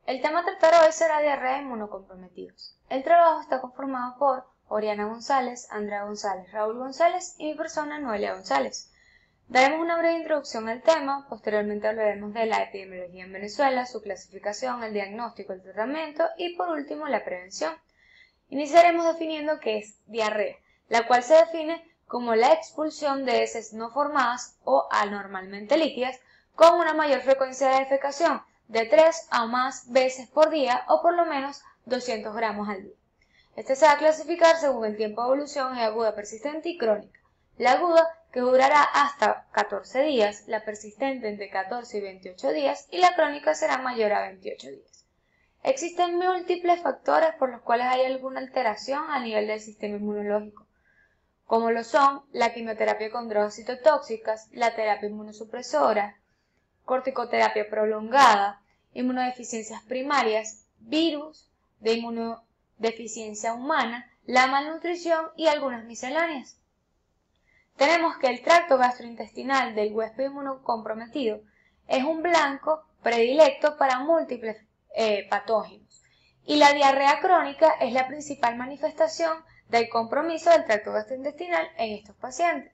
El tema a tratar hoy será diarrea en inmunocomprometidos. El trabajo está conformado por Oriana González, Andrea González, Raúl González y mi persona, Noelia González. Daremos una breve introducción al tema, posteriormente hablaremos de la epidemiología en Venezuela, su clasificación, el diagnóstico, el tratamiento y por último la prevención. Iniciaremos definiendo qué es diarrea, la cual se define como la expulsión de heces no formadas o anormalmente líquidas con una mayor frecuencia de defecación, de 3 a más veces por día o por lo menos 200 gramos al día. Este se va a clasificar según el tiempo de evolución y aguda, persistente y crónica. La aguda, que durará hasta 14 días, la persistente entre 14 y 28 días y la crónica será mayor a 28 días. Existen múltiples factores por los cuales hay alguna alteración a nivel del sistema inmunológico, como lo son la quimioterapia con drogas citotóxicas, la terapia inmunosupresora, corticoterapia prolongada, inmunodeficiencias primarias, virus de inmunodeficiencia humana, la malnutrición y algunas misceláneas. Tenemos que el tracto gastrointestinal del huésped inmunocomprometido es un blanco predilecto para múltiples patógenos y la diarrea crónica es la principal manifestación del compromiso del tracto gastrointestinal en estos pacientes.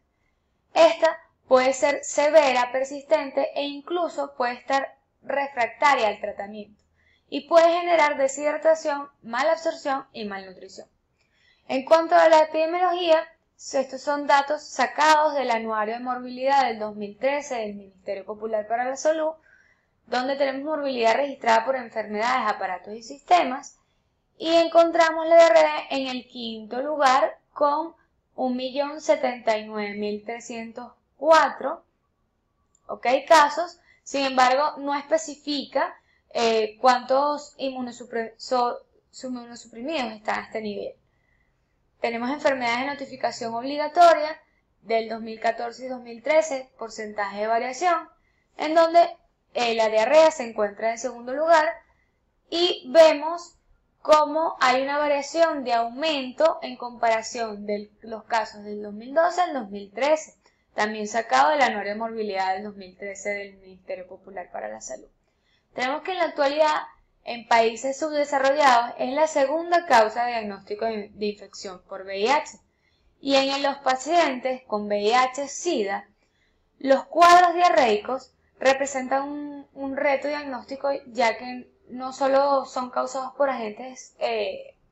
Esta puede ser severa, persistente e incluso puede estar refractaria al tratamiento y puede generar deshidratación, mala absorción y malnutrición. En cuanto a la epidemiología, estos son datos sacados del Anuario de Morbilidad del 2013 del Ministerio Popular para la Salud, donde tenemos morbilidad registrada por enfermedades, aparatos y sistemas, y encontramos la diarrea en el quinto lugar con 1.079.304 casos. Sin embargo, no especifica cuántos inmunosuprimidos están a este nivel. Tenemos enfermedades de notificación obligatoria del 2014 y 2013, porcentaje de variación, en donde la diarrea se encuentra en segundo lugar y vemos cómo hay una variación de aumento en comparación de los casos del 2012 al 2013, también sacado del Anuario de Morbilidad del 2013 del Ministerio Popular para la Salud. Tenemos que en la actualidad, en países subdesarrollados, es la segunda causa de diagnóstico de infección por VIH, y en los pacientes con VIH-Sida, los cuadros diarreicos representan un reto diagnóstico, ya que no solo son causados por agentes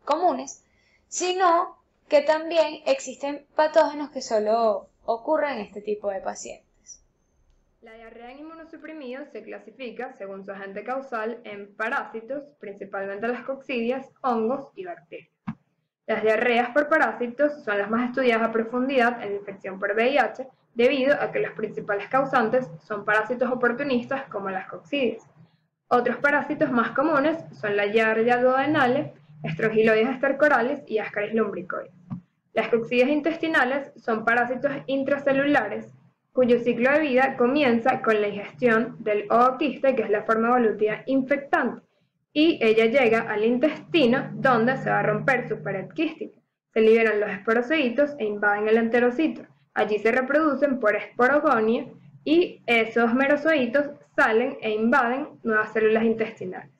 comunes, sino que también existen patógenos que solo ocurren en este tipo de pacientes. La diarrea en inmunosuprimidos se clasifica, según su agente causal, en parásitos, principalmente las coccidias, hongos y bacterias. Las diarreas por parásitos son las más estudiadas a profundidad en la infección por VIH, debido a que los principales causantes son parásitos oportunistas como las coccidias. Otros parásitos más comunes son la Giardia duodenale, Strongyloides stercorales y Ascaris lumbricoides. Las coccidias intestinales son parásitos intracelulares, cuyo ciclo de vida comienza con la ingestión del ooquiste, que es la forma evolutiva infectante, y ella llega al intestino, donde se va a romper su pared quística. Se liberan los esporocitos e invaden el enterocito. Allí se reproducen por esporogonia y esos merozoitos salen e invaden nuevas células intestinales.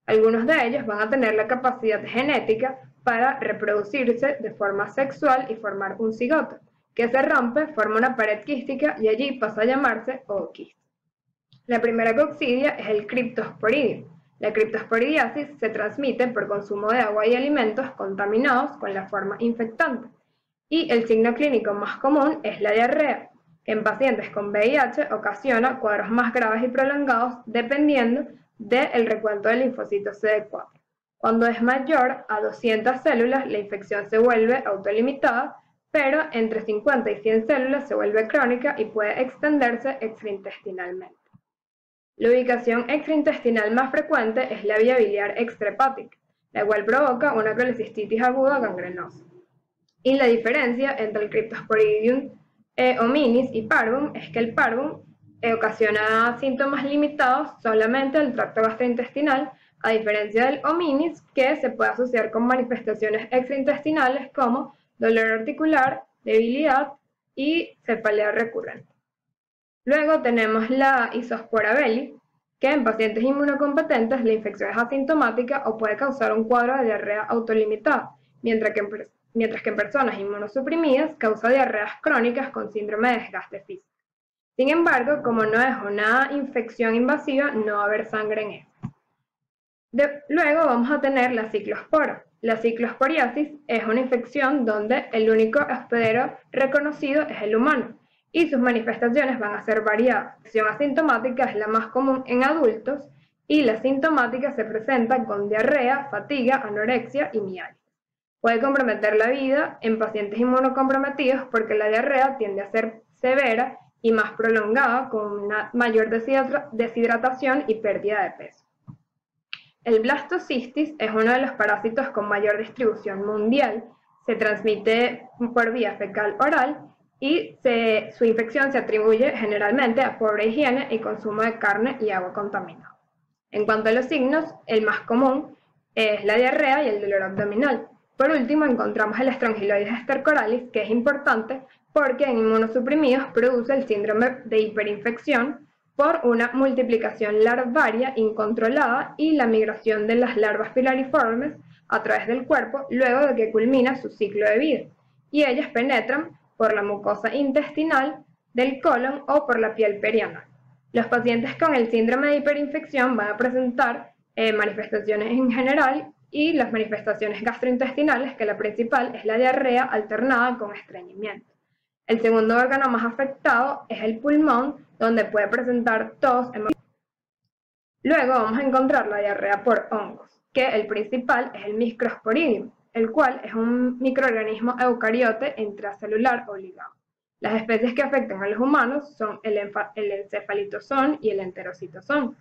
Algunos de ellos van a tener la capacidad genética para reproducirse de forma sexual y formar un cigoto, que se rompe, forma una pared quística y allí pasa a llamarse ooquiste. La primera coccidia es el Cryptosporidium. La criptosporidiasis se transmite por consumo de agua y alimentos contaminados con la forma infectante. Y el signo clínico más común es la diarrea, que en pacientes con VIH ocasiona cuadros más graves y prolongados dependiendo del recuento del linfocito CD4. Cuando es mayor a 200 células, la infección se vuelve autolimitada, pero entre 50 y 100 células se vuelve crónica y puede extenderse extraintestinalmente. La ubicación extraintestinal más frecuente es la vía biliar extrahepática, la cual provoca una colecistitis aguda gangrenosa. Y la diferencia entre el Cryptosporidium hominis y parvum es que el parvum ocasiona síntomas limitados solamente al tracto gastrointestinal, a diferencia del hominis, que se puede asociar con manifestaciones extraintestinales como dolor articular, debilidad y cefalea recurrente. Luego tenemos la Isospora belli, que en pacientes inmunocompetentes la infección es asintomática o puede causar un cuadro de diarrea autolimitada, mientras que en personas inmunosuprimidas causa diarreas crónicas con síndrome de desgaste físico. Sin embargo, como no es una infección invasiva, no va a haber sangre en ella. Luego vamos a tener la ciclospora. La ciclosporiasis es una infección donde el único hospedero reconocido es el humano y sus manifestaciones van a ser variadas. La infección asintomática es la más común en adultos y la sintomática se presenta con diarrea, fatiga, anorexia y mialgia. Puede comprometer la vida en pacientes inmunocomprometidos porque la diarrea tiende a ser severa y más prolongada con una mayor deshidratación y pérdida de peso. El blastocistis es uno de los parásitos con mayor distribución mundial. Se transmite por vía fecal-oral y su infección se atribuye generalmente a pobre higiene y consumo de carne y agua contaminada. En cuanto a los signos, el más común es la diarrea y el dolor abdominal. Por último, encontramos el Strongyloides stercoralis, que es importante porque en inmunosuprimidos produce el síndrome de hiperinfección por una multiplicación larvaria incontrolada y la migración de las larvas pilariformes a través del cuerpo luego de que culmina su ciclo de vida, y ellas penetran por la mucosa intestinal del colon o por la piel perianal. Los pacientes con el síndrome de hiperinfección van a presentar manifestaciones en general y las manifestaciones gastrointestinales, que la principal es la diarrea alternada con estreñimiento. El segundo órgano más afectado es el pulmón, donde puede presentar tos. Luego vamos a encontrar la diarrea por hongos, que el principal es el Microsporidium, el cual es un microorganismo eucariote intracelular obligado. Las especies que afectan a los humanos son el encefalitosón y el enterocitosón.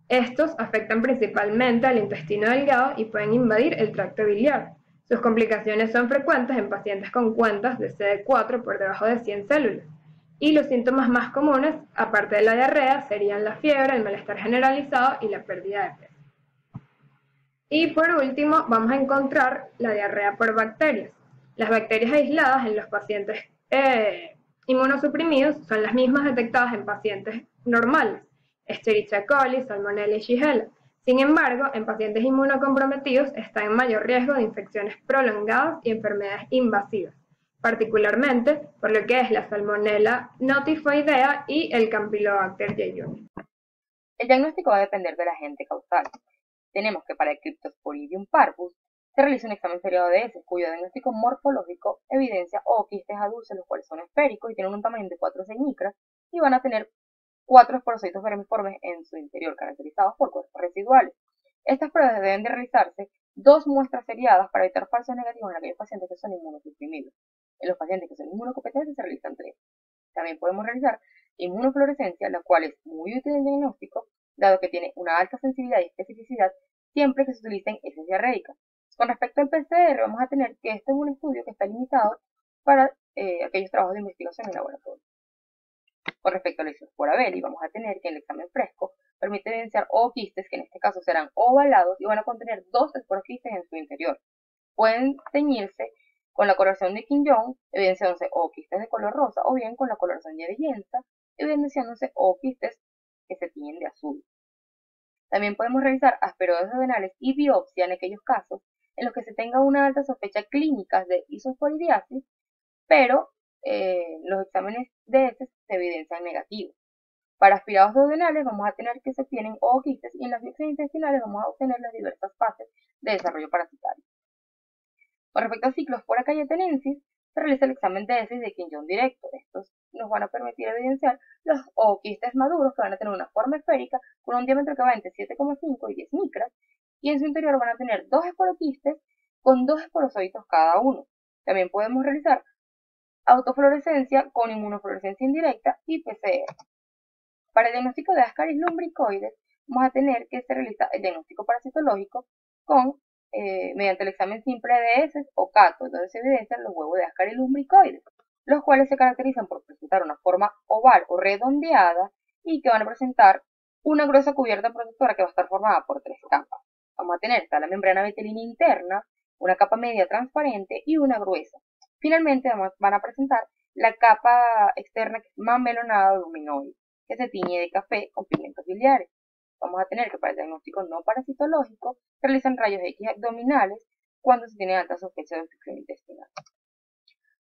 Estos afectan principalmente al intestino delgado y pueden invadir el tracto biliar. Sus complicaciones son frecuentes en pacientes con cuentas de CD4 por debajo de 100 células. Y los síntomas más comunes, aparte de la diarrea, serían la fiebre, el malestar generalizado y la pérdida de peso. Y por último, vamos a encontrar la diarrea por bacterias. Las bacterias aisladas en los pacientes inmunosuprimidos son las mismas detectadas en pacientes normales, Escherichia coli, Salmonella y Shigella. Sin embargo, en pacientes inmunocomprometidos está en mayor riesgo de infecciones prolongadas y enfermedades invasivas, particularmente por lo que es la Salmonella notifoidea y el Campylobacter jejuni. El diagnóstico va a depender del agente causal. Tenemos que para el Cryptosporidium parvus se realiza un examen seriado de heces, cuyo diagnóstico morfológico evidencia quistes adultos, los cuales son esféricos y tienen un tamaño de 4 a 6 micras y van a tener 4 esporocitos vermiformes en su interior, caracterizados por cuerpos residuales. Estas pruebas deben de realizarse 2 muestras seriadas para evitar falsos negativos en aquellos pacientes que son inmunosuprimidos. En los pacientes que son inmunocompetentes se realizan 3. También podemos realizar inmunofluorescencia, la cual es muy útil en el diagnóstico, dado que tiene una alta sensibilidad y especificidad siempre que se utilicen heces diarreicas. Con respecto al PCR, vamos a tener que este es un estudio que está limitado para aquellos trabajos de investigación en laboratorio. Con respecto a la isospora Belli, vamos a tener que el examen fresco permite evidenciar quistes, que en este caso serán ovalados y van a contener 2 esporoquistes en su interior. Pueden teñirse con la coloración de Quinjon, evidenciándose quistes de color rosa, o bien con la coloración de Jensa, evidenciándose quistes que se tiñen de azul. También podemos realizar asperoides duodenales y biopsia en aquellos casos en los que se tenga una alta sospecha clínica de isosporidiasis, pero los exámenes de heces se evidencian negativos. Para aspirados duodenales vamos a tener que se obtienen quistes y en las biopsias intestinales vamos a obtener las diversas fases de desarrollo parasitario. Con respecto a Cyclospora cayetanensis, se realiza el examen de heces de Quinjon directo. Estos nos van a permitir evidenciar los quistes maduros, que van a tener una forma esférica con un diámetro que va entre 7,5 y 10 micras, y en su interior van a tener 2 esporoquistes con 2 esporozoitos cada uno. También podemos realizar autofluorescencia con inmunofluorescencia indirecta y PCR. Para el diagnóstico de Ascaris lumbricoides, vamos a tener que se realiza el diagnóstico parasitológico mediante el examen simple de heces o cato, donde se evidencian los huevos de Ascaris lumbricoides, los cuales se caracterizan por presentar una forma oval o redondeada y que van a presentar una gruesa cubierta protectora que va a estar formada por 3 capas. Vamos a tener la membrana vitelina interna, una capa media transparente y una gruesa. Finalmente van a presentar la capa externa que es mamelonada luminoide, que se tiñe de café con pigmentos biliares. vamos a tener que para el diagnóstico no parasitológico se realizan rayos X abdominales cuando se tiene alta sospecha de infección intestinal.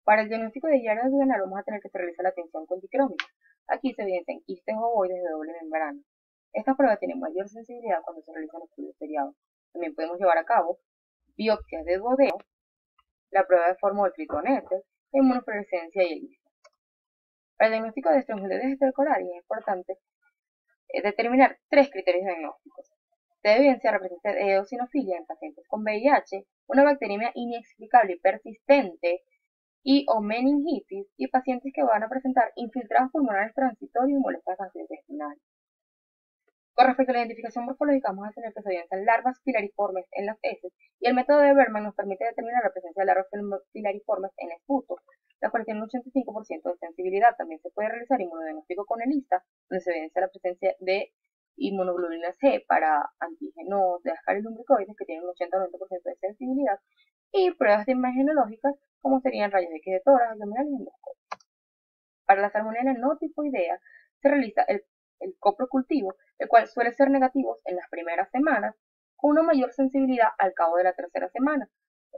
Para el diagnóstico de diarrea duodenal vamos a tener que se realiza la tensión conticrómica. Aquí se evidencian quistes ovoides de doble membrana. Esta prueba tiene mayor sensibilidad cuando se realizan estudios seriados. También podemos llevar a cabo biopsias de duodeno, la prueba de formol tritonéter, inmunofluorescencia y ELISA. Para el diagnóstico de Strongyloides stercorari es importante determinar 3 criterios diagnósticos. Se debe evidenciar la presencia de eosinofilia en pacientes con VIH, una bacteriemia inexplicable y persistente y o meningitis y pacientes que van a presentar infiltrados pulmonares transitorios y molestias gastrointestinales. Con respecto a la identificación morfológica, vamos a tener que se evidencian larvas filariformes en las heces y el método de Berman nos permite determinar la presencia de larvas filariformes en esputo, la cual tiene un 85% de sensibilidad. También se puede realizar inmunodiagnóstico con ELISA, donde se evidencia la presencia de inmunoglobulina G para antígenos de Ascaris lumbricoides que tienen un 80-90% de sensibilidad, y pruebas de imagenológicas como serían rayos X de tórax, abdominal y endoscopio. Para la salmonela no tifoidea se realiza el coprocultivo, el cual suele ser negativo en las primeras semanas, con una mayor sensibilidad al cabo de la tercera semana,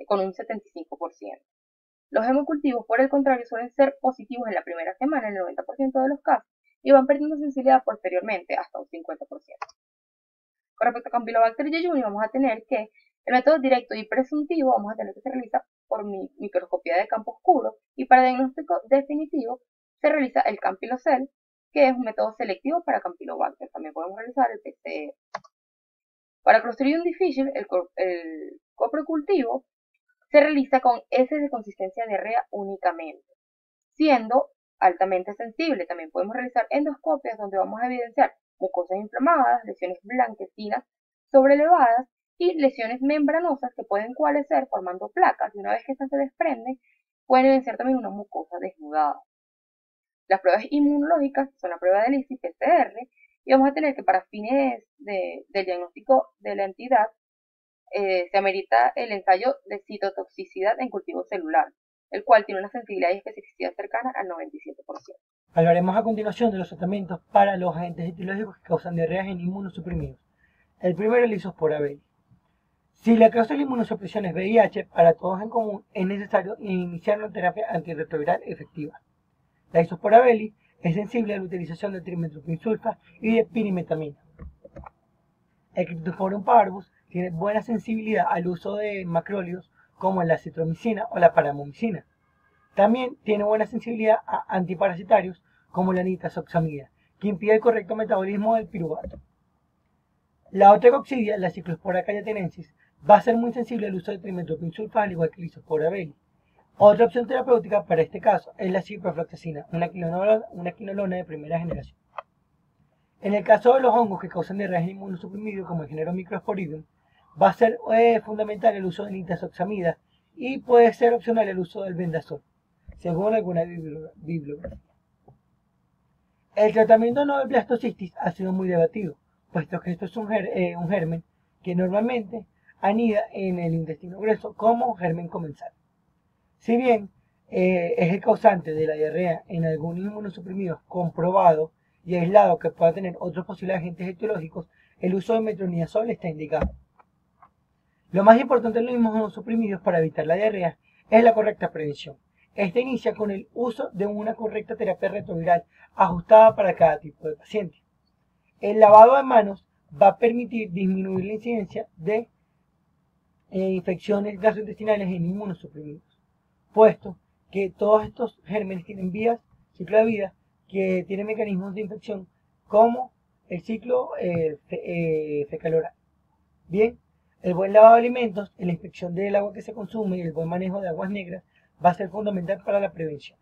con un 75%. Los hemocultivos, por el contrario, suelen ser positivos en la primera semana en el 90% de los casos y van perdiendo sensibilidad posteriormente hasta un 50%. Con respecto a Campylobacter jejuni, vamos a tener que el método directo y presuntivo vamos a tener que se realiza por microscopía de campo oscuro, y para diagnóstico definitivo se realiza el Campylocel, que es un método selectivo para Campylobacter. También podemos realizar el PCR. Para Clostridium difficile, el coprocultivo se realiza con heces de consistencia diarrea únicamente, siendo altamente sensible. También podemos realizar endoscopias donde vamos a evidenciar mucosas inflamadas, lesiones blanquecinas sobrelevadas y lesiones membranosas que pueden coalescer formando placas, y una vez que estas se desprenden pueden evidenciar también una mucosa desnudada. Las pruebas inmunológicas son la prueba de ELISA y PCR, y vamos a tener que para fines del diagnóstico de la entidad se amerita el ensayo de citotoxicidad en cultivo celular, el cual tiene una sensibilidad y especificidad cercana al 97%. Hablaremos a continuación de los tratamientos para los agentes etiológicos que causan diarreas en inmunosuprimidos. El primero es la Isospora belli. Si la causa de la inmunosupresión es VIH, para todos en común es necesario iniciar una terapia antirretroviral efectiva. La Isospora belli es sensible a la utilización de trimethoprim-sulfa y de pirimetamina. El Cryptosporium parvus tiene buena sensibilidad al uso de macrólidos como la citromicina o la paramomicina. También tiene buena sensibilidad a antiparasitarios como la nitazoxamida, que impide el correcto metabolismo del piruvato. La otra coccidia, la Cyclospora cayatenensis, va a ser muy sensible al uso de trimethoprim-sulfa, al igual que la Isospora belli. Otra opción terapéutica para este caso es la ciprofloxacina, una quinolona de primera generación. En el caso de los hongos que causan diarrea en inmunosuprimidos, como el género Microsporidium, va a ser fundamental el uso de nitazoxamida y puede ser opcional el uso del bendazol, según alguna bibliografía. El tratamiento no de blastocitis ha sido muy debatido, puesto que esto es un germen que normalmente anida en el intestino grueso como germen comensal. Si bien es el causante de la diarrea en algunos inmunosuprimidos comprobado y aislado que pueda tener otros posibles agentes etiológicos, el uso de metronidazol está indicado. Lo más importante en los inmunosuprimidos para evitar la diarrea es la correcta prevención. Esta inicia con el uso de una correcta terapia retroviral ajustada para cada tipo de paciente. El lavado de manos va a permitir disminuir la incidencia de infecciones gastrointestinales en inmunosuprimidos, puesto que todos estos gérmenes tienen ciclo de vida que tienen mecanismos de infección como el ciclo fecal-oral. Bien, el buen lavado de alimentos, la inspección del agua que se consume y el buen manejo de aguas negras va a ser fundamental para la prevención.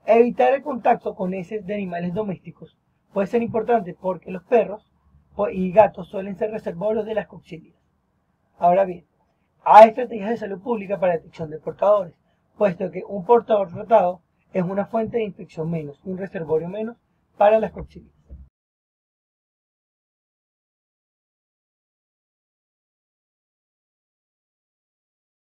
Evitar el contacto con heces de animales domésticos puede ser importante porque los perros y gatos suelen ser reservorios de las coccidias. Ahora bien, hay estrategias de salud pública para la detección de portadores, puesto que un portador tratado es una fuente de infección menos y un reservorio menos para las coccidias.